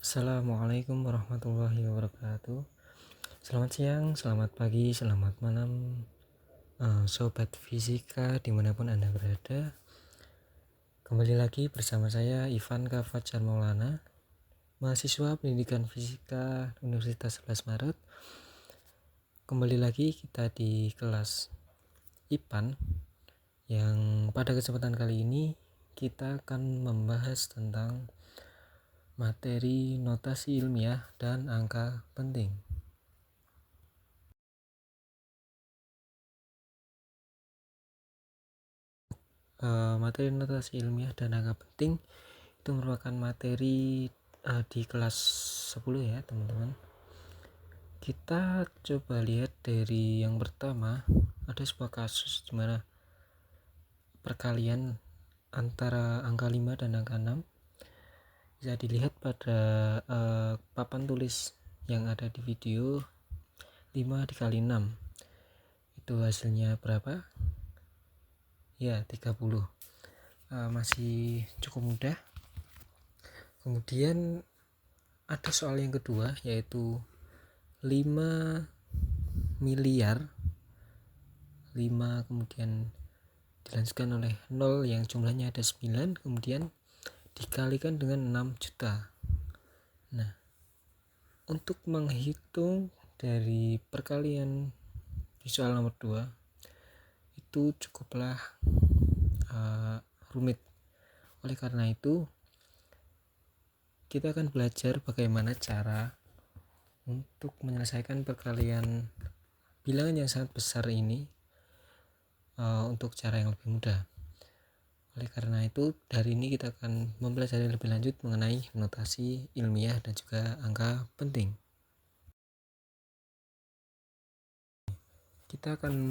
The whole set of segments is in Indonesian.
Assalamualaikum warahmatullahi wabarakatuh. Selamat siang, selamat pagi, selamat malam, Sobat Fisika dimanapun Anda berada. Kembali lagi bersama saya Ivan K. Fajar Maulana, mahasiswa pendidikan fisika Universitas 11 Maret. Kembali lagi kita di kelas IPAN yang pada kesempatan kali ini kita akan membahas tentang materi notasi ilmiah dan angka penting. Materi notasi ilmiah dan angka penting itu merupakan materi di kelas 10 ya teman-teman. Kita coba lihat dari yang pertama, ada sebuah kasus di mana perkalian antara angka 5 dan angka 6 bisa dilihat pada papan tulis yang ada di video. 5 dikali 6 itu hasilnya berapa? Ya, 30. Masih cukup mudah. Kemudian ada soal yang kedua, yaitu 5 miliar 5 kemudian dilanjutkan oleh 0 yang jumlahnya ada 9, kemudian dikalikan dengan 6 juta. Nah, untuk menghitung dari perkalian di soal nomor 2 itu cukuplah rumit. Oleh karena itu kita akan belajar bagaimana cara untuk menyelesaikan perkalian bilangan yang sangat besar ini untuk cara yang lebih mudah. Oleh karena itu, dari ini kita akan mempelajari lebih lanjut mengenai notasi ilmiah dan juga angka penting. Kita akan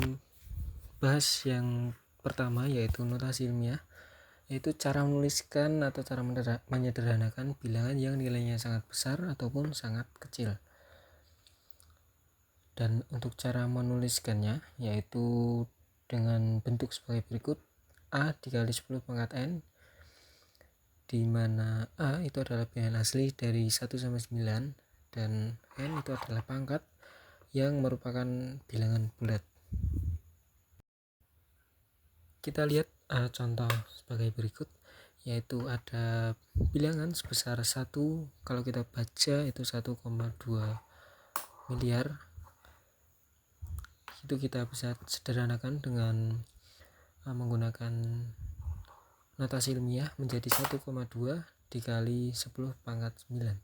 bahas yang pertama, yaitu notasi ilmiah, yaitu cara menuliskan atau cara menyederhanakan bilangan yang nilainya sangat besar ataupun sangat kecil. Dan untuk cara menuliskannya yaitu dengan bentuk sebagai berikut: A dikali 10 pangkat N, di mana A itu adalah bilangan asli dari 1 sampai 9 dan N itu adalah pangkat yang merupakan bilangan bulat. Kita lihat contoh sebagai berikut, yaitu ada bilangan sebesar 1, kalau kita baca itu 1,2 miliar. Itu kita bisa sederhanakan dengan menggunakan notasi ilmiah menjadi 1,2 dikali 10 pangkat 9.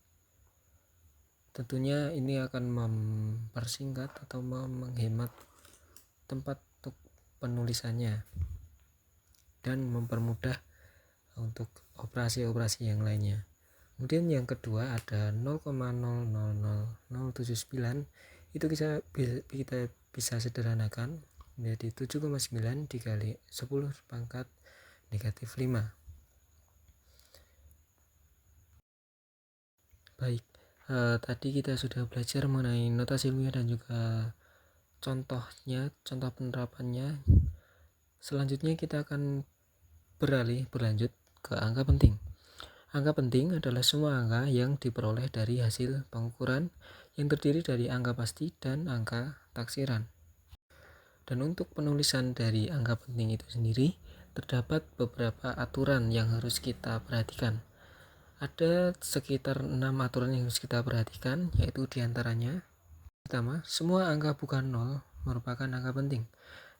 Tentunya ini akan mempersingkat atau menghemat tempat untuk penulisannya dan mempermudah untuk operasi-operasi yang lainnya. Kemudian yang kedua ada 0,000079, itu kita bisa sederhanakan menjadi 7,9 dikali 10 pangkat negatif 5. Baik, tadi kita sudah belajar mengenai notasi ilmiah dan juga contohnya, contoh penerapannya. Selanjutnya kita akan berlanjut ke angka penting. Angka penting adalah semua angka yang diperoleh dari hasil pengukuran yang terdiri dari angka pasti dan angka taksiran. Dan untuk penulisan dari angka penting itu sendiri, terdapat beberapa aturan yang harus kita perhatikan. Ada sekitar 6 aturan yang harus kita perhatikan, yaitu diantaranya: pertama, semua angka bukan 0 merupakan angka penting.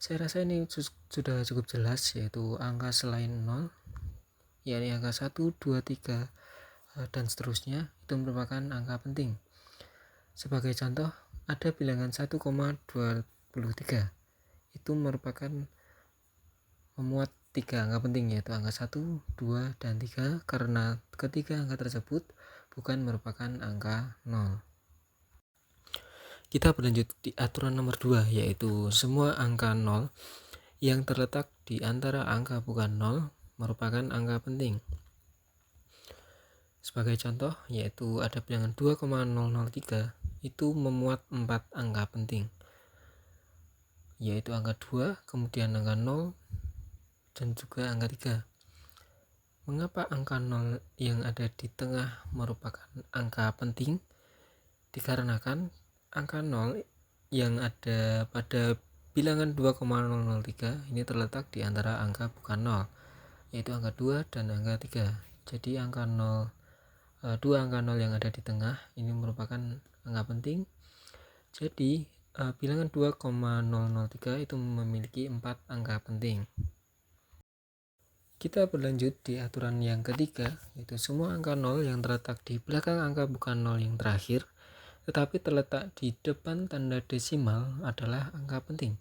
Saya rasa ini sudah cukup jelas, yaitu angka selain 0, yakni angka 1, 2, 3, dan seterusnya, itu merupakan angka penting. Sebagai contoh, ada bilangan 1,23. Itu merupakan memuat 3 angka penting, yaitu angka 1, 2, dan 3, karena ketiga angka tersebut bukan merupakan angka 0. Kita berlanjut di aturan nomor 2, yaitu semua angka 0 yang terletak di antara angka bukan 0 merupakan angka penting. Sebagai contoh, yaitu ada bilangan 2,003, itu memuat 4 angka penting, yaitu angka 2, kemudian angka 0, dan juga angka 3. Mengapa angka 0 yang ada di tengah merupakan angka penting? Dikarenakan angka 0 yang ada pada bilangan 2,003 ini terletak di antara angka bukan 0, yaitu angka 2 dan angka 3. Jadi angka 0, dua angka 0 yang ada di tengah ini merupakan angka penting. Jadi bilangan 2,003 itu memiliki 4 angka penting. Kita berlanjut di aturan yang ketiga, yaitu semua angka 0 yang terletak di belakang angka bukan 0 yang terakhir tetapi terletak di depan tanda desimal adalah angka penting.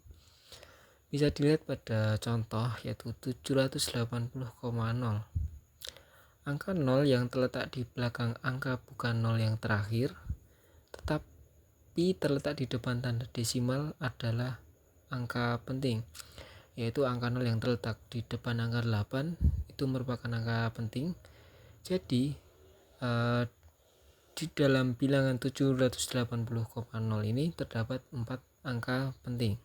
Bisa dilihat pada contoh yaitu 780,0. Angka 0 yang terletak di belakang angka bukan 0 yang terakhir tetapi terletak di depan tanda desimal adalah angka penting, yaitu angka 0 yang terletak di depan angka 8 itu merupakan angka penting. Jadi di dalam bilangan 780,0 ini terdapat 4 angka penting,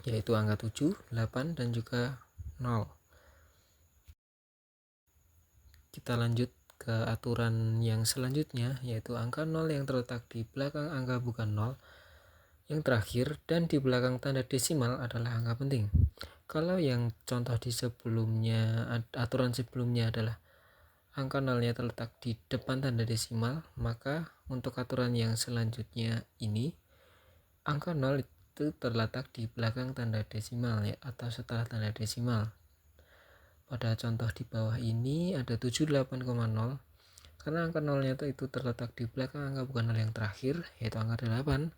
yaitu angka 7, 8, dan juga 0. Kita lanjut ke aturan yang selanjutnya, yaitu angka 0 yang terletak di belakang angka bukan 0 yang terakhir dan di belakang tanda desimal adalah angka penting. Kalau yang contoh di sebelumnya, aturan sebelumnya adalah angka 0-nya terletak di depan tanda desimal, maka untuk aturan yang selanjutnya ini angka 0 itu terletak di belakang tanda desimal ya, atau setelah tanda desimal. Pada contoh di bawah ini ada 78,0. Karena angka 0-nya itu terletak di belakang angka bukan 0 yang terakhir, yaitu angka 8,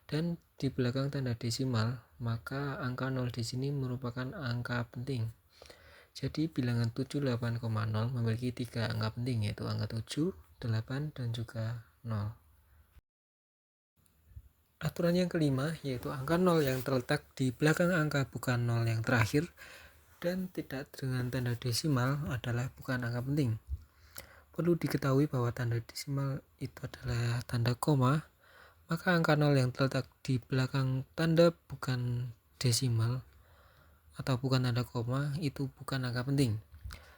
dan di belakang tanda desimal, maka angka 0 di sini merupakan angka penting. Jadi bilangan 78,0 memiliki 3 angka penting, yaitu angka 7, 8, dan juga 0. Aturan yang kelima yaitu angka 0 yang terletak di belakang angka bukan 0 yang terakhir dan tidak dengan tanda desimal adalah bukan angka penting. Perlu diketahui bahwa tanda desimal itu adalah tanda koma, maka angka 0 yang terletak di belakang tanda bukan desimal atau bukan tanda koma itu bukan angka penting.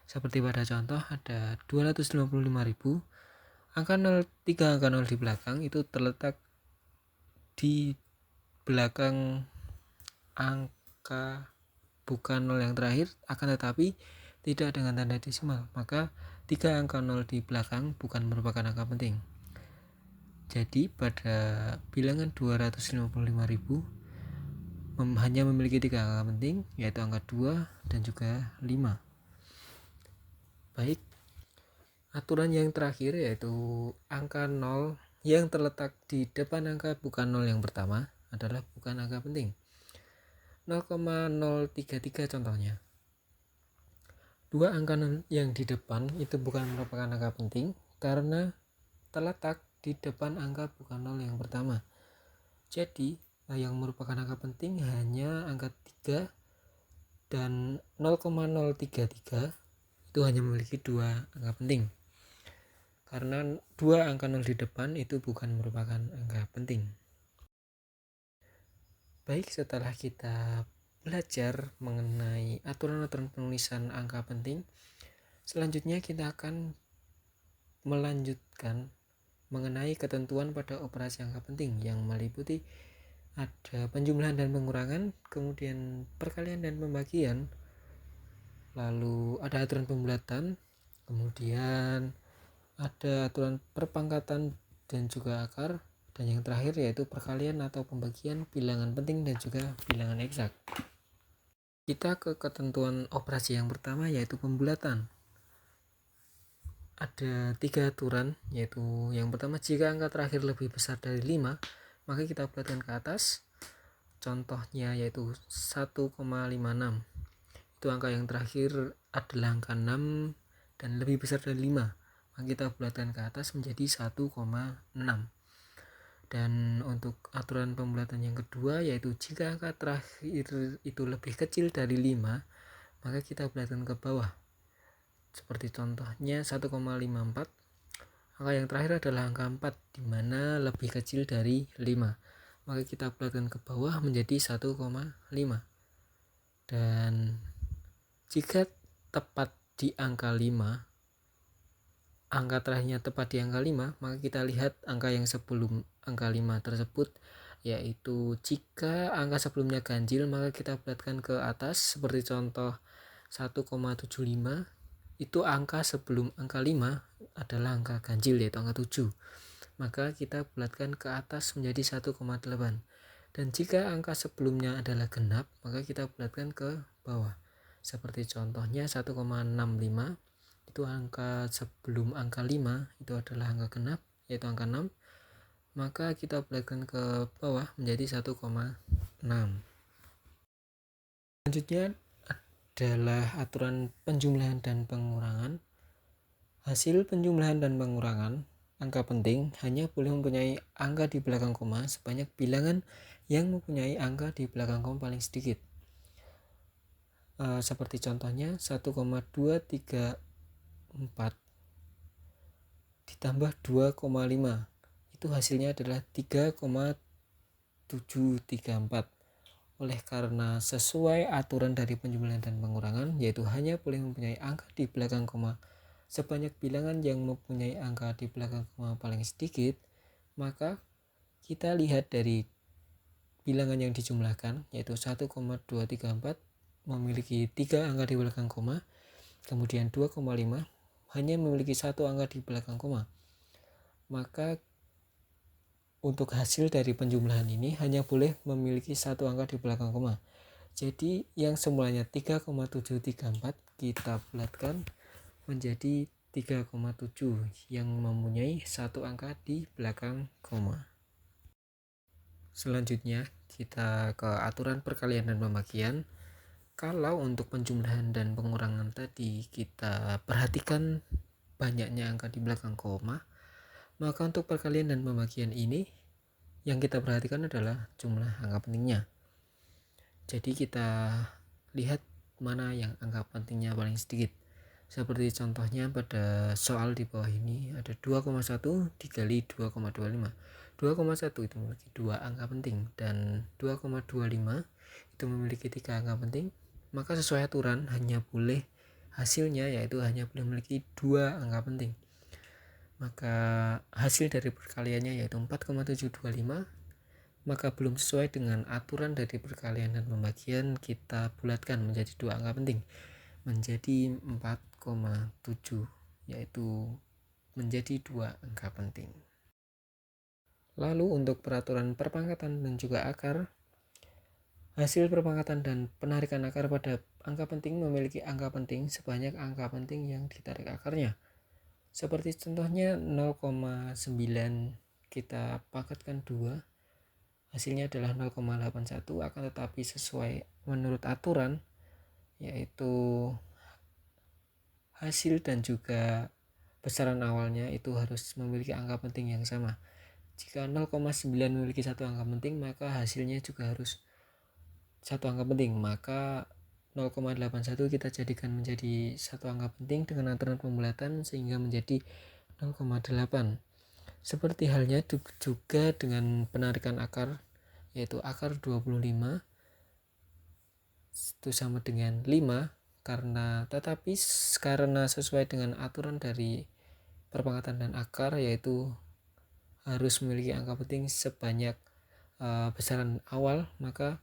Seperti pada contoh ada 255.000, angka 0, 3 angka 0 di belakang itu terletak di belakang angka bukan 0 yang terakhir, akan tetapi tidak dengan tanda desimal, maka 3 angka 0 di belakang bukan merupakan angka penting. Jadi pada bilangan 255.000 hanya memiliki 3 angka penting, yaitu angka 2 dan juga 5. Baik, aturan yang terakhir yaitu angka 0 yang terletak di depan angka bukan 0 yang pertama adalah bukan angka penting. 0,033 contohnya. Dua angka yang di depan itu bukan merupakan angka penting karena terletak di depan angka bukan 0 yang pertama. Jadi yang merupakan angka penting hanya angka 3 dan 0,033 itu hanya memiliki 2 angka penting. Karena 2 angka 0 di depan itu bukan merupakan angka penting. Baik, setelah kita belajar mengenai aturan-aturan penulisan angka penting, selanjutnya kita akan melanjutkan mengenai ketentuan pada operasi angka penting yang meliputi ada penjumlahan dan pengurangan, kemudian perkalian dan pembagian, lalu ada aturan pembulatan, kemudian ada aturan perpangkatan dan juga akar, dan yang terakhir yaitu perkalian atau pembagian bilangan penting dan juga bilangan eksak. Kita ke ketentuan operasi yang pertama yaitu pembulatan. Ada 3 aturan, yaitu yang pertama jika angka terakhir lebih besar dari 5 maka kita bulatkan ke atas. Contohnya yaitu 1,56. Itu angka yang terakhir adalah angka 6 dan lebih besar dari 5, maka kita bulatkan ke atas menjadi 1,6. Dan untuk aturan pembulatan yang kedua yaitu jika angka terakhir itu lebih kecil dari 5 maka kita bulatkan ke bawah. Seperti contohnya 1,54. Angka yang terakhir adalah angka 4 di mana lebih kecil dari 5, maka kita bulatkan ke bawah menjadi 1,5. Dan jika tepat di angka 5, angka terakhirnya tepat di angka 5, maka kita lihat angka yang sebelum angka 5 tersebut, yaitu jika angka sebelumnya ganjil maka kita bulatkan ke atas. Seperti contoh 1,75, itu angka sebelum angka 5 adalah angka ganjil, yaitu angka 7, maka kita bulatkan ke atas menjadi 1,8. Dan jika angka sebelumnya adalah genap, maka kita bulatkan ke bawah. Seperti contohnya 1,65, itu angka sebelum angka 5 itu adalah angka genap, yaitu angka 6, maka kita bulatkan ke bawah menjadi 1,6. Selanjutnya adalah aturan penjumlahan dan pengurangan. Hasil penjumlahan dan pengurangan angka penting hanya boleh mempunyai angka di belakang koma sebanyak bilangan yang mempunyai angka di belakang koma paling sedikit. Seperti contohnya 1,234 ditambah 2,5, itu hasilnya adalah 3,734. Oleh karena sesuai aturan dari penjumlahan dan pengurangan, yaitu hanya boleh mempunyai angka di belakang koma sebanyak bilangan yang mempunyai angka di belakang koma paling sedikit, maka kita lihat dari bilangan yang dijumlahkan, yaitu 1,234 memiliki 3 angka di belakang koma, kemudian 2,5 hanya memiliki 1 angka di belakang koma. Maka untuk hasil dari penjumlahan ini hanya boleh memiliki 1 angka di belakang koma. Jadi yang semulanya 3,734 kita bulatkan menjadi 3,7 yang mempunyai 1 angka di belakang koma. Selanjutnya kita ke aturan perkalian dan pembagian. Kalau untuk penjumlahan dan pengurangan tadi kita perhatikan banyaknya angka di belakang koma, maka untuk perkalian dan pembagian ini yang kita perhatikan adalah jumlah angka pentingnya. Jadi kita lihat mana yang angka pentingnya paling sedikit. Seperti contohnya pada soal di bawah ini ada 2,1 dikali 2,25. 2,1 itu memiliki 2 angka penting dan 2,25 itu memiliki 3 angka penting. Maka sesuai aturan hanya boleh hasilnya yaitu hanya boleh memiliki 2 angka penting. Maka hasil dari perkaliannya yaitu 4,725, maka belum sesuai dengan aturan dari perkalian dan pembagian, kita bulatkan menjadi 2 angka penting menjadi 4,7, yaitu menjadi 2 angka penting. Lalu untuk peraturan perpangkatan dan juga akar, hasil perpangkatan dan penarikan akar pada angka penting memiliki angka penting sebanyak angka penting yang ditarik akarnya. Seperti contohnya 0,9 kita pangkatkan 2, hasilnya adalah 0,81, akan tetapi sesuai menurut aturan yaitu hasil dan juga besaran awalnya itu harus memiliki angka penting yang sama. Jika 0,9 memiliki 1 angka penting, maka hasilnya juga harus 1 angka penting. Maka 0,81 kita jadikan menjadi 1 angka penting dengan aturan pembulatan sehingga menjadi 0,8. Seperti halnya juga dengan penarikan akar, yaitu akar 25 itu sama dengan 5, karena sesuai dengan aturan dari perpangkatan dan akar, yaitu harus memiliki angka penting sebanyak besaran awal, maka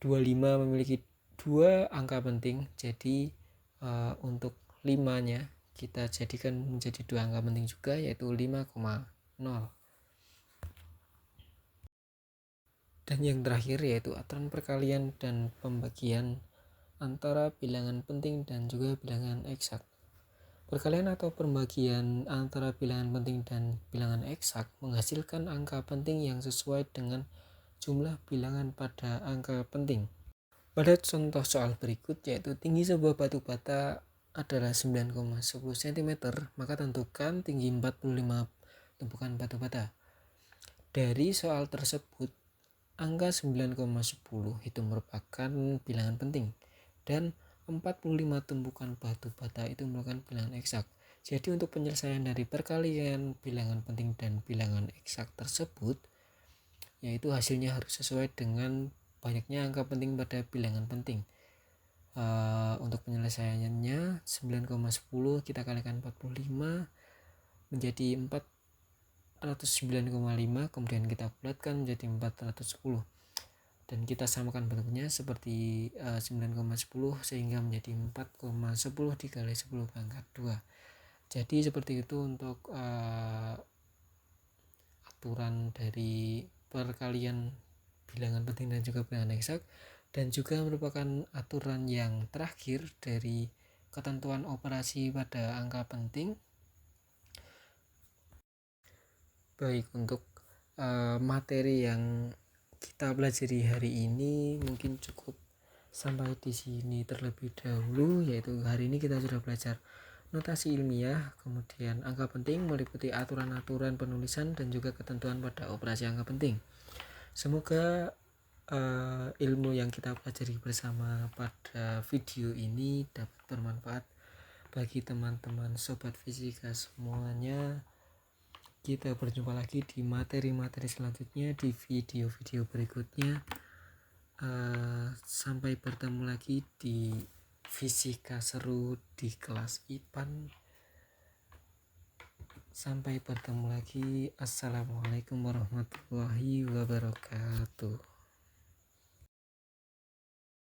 25 memiliki 2 angka penting. Jadi untuk 5 nya kita jadikan menjadi 2 angka penting juga, yaitu 5,0. Dan yang terakhir yaitu aturan perkalian dan pembagian antara bilangan penting dan juga bilangan eksak. Perkalian atau pembagian antara bilangan penting dan bilangan eksak menghasilkan angka penting yang sesuai dengan jumlah bilangan pada angka penting. Pada contoh soal berikut, yaitu tinggi sebuah batu bata adalah 9,10 cm, maka tentukan tinggi 45 tumpukan batu bata. Dari soal tersebut, angka 9,10 itu merupakan bilangan penting dan 45 tumpukan batu bata itu merupakan bilangan eksak. Jadi untuk penyelesaian dari perkalian bilangan penting dan bilangan eksak tersebut, yaitu hasilnya harus sesuai dengan banyaknya angka penting pada bilangan penting. Untuk penyelesaiannya 9,10 kita kalikan 45 menjadi 409,5, kemudian kita bulatkan menjadi 410 dan kita samakan bentuknya seperti 9,10 sehingga menjadi 4,10 dikali 10 pangkat 2. Jadi seperti itu untuk aturan dari perkalian bilangan penting dan juga bilangan eksak, dan juga merupakan aturan yang terakhir dari ketentuan operasi pada angka penting. Baik, untuk materi yang kita pelajari hari ini mungkin cukup sampai di sini terlebih dahulu, yaitu hari ini kita sudah belajar notasi ilmiah, kemudian angka penting meliputi aturan-aturan penulisan dan juga ketentuan pada operasi angka penting. Semoga ilmu yang kita pelajari bersama pada video ini dapat bermanfaat bagi teman-teman sobat fisika semuanya. Kita berjumpa lagi di materi-materi selanjutnya, di video-video berikutnya. Sampai bertemu lagi di fisika seru di kelas IPAN. Sampai bertemu lagi. Assalamualaikum warahmatullahi wabarakatuh.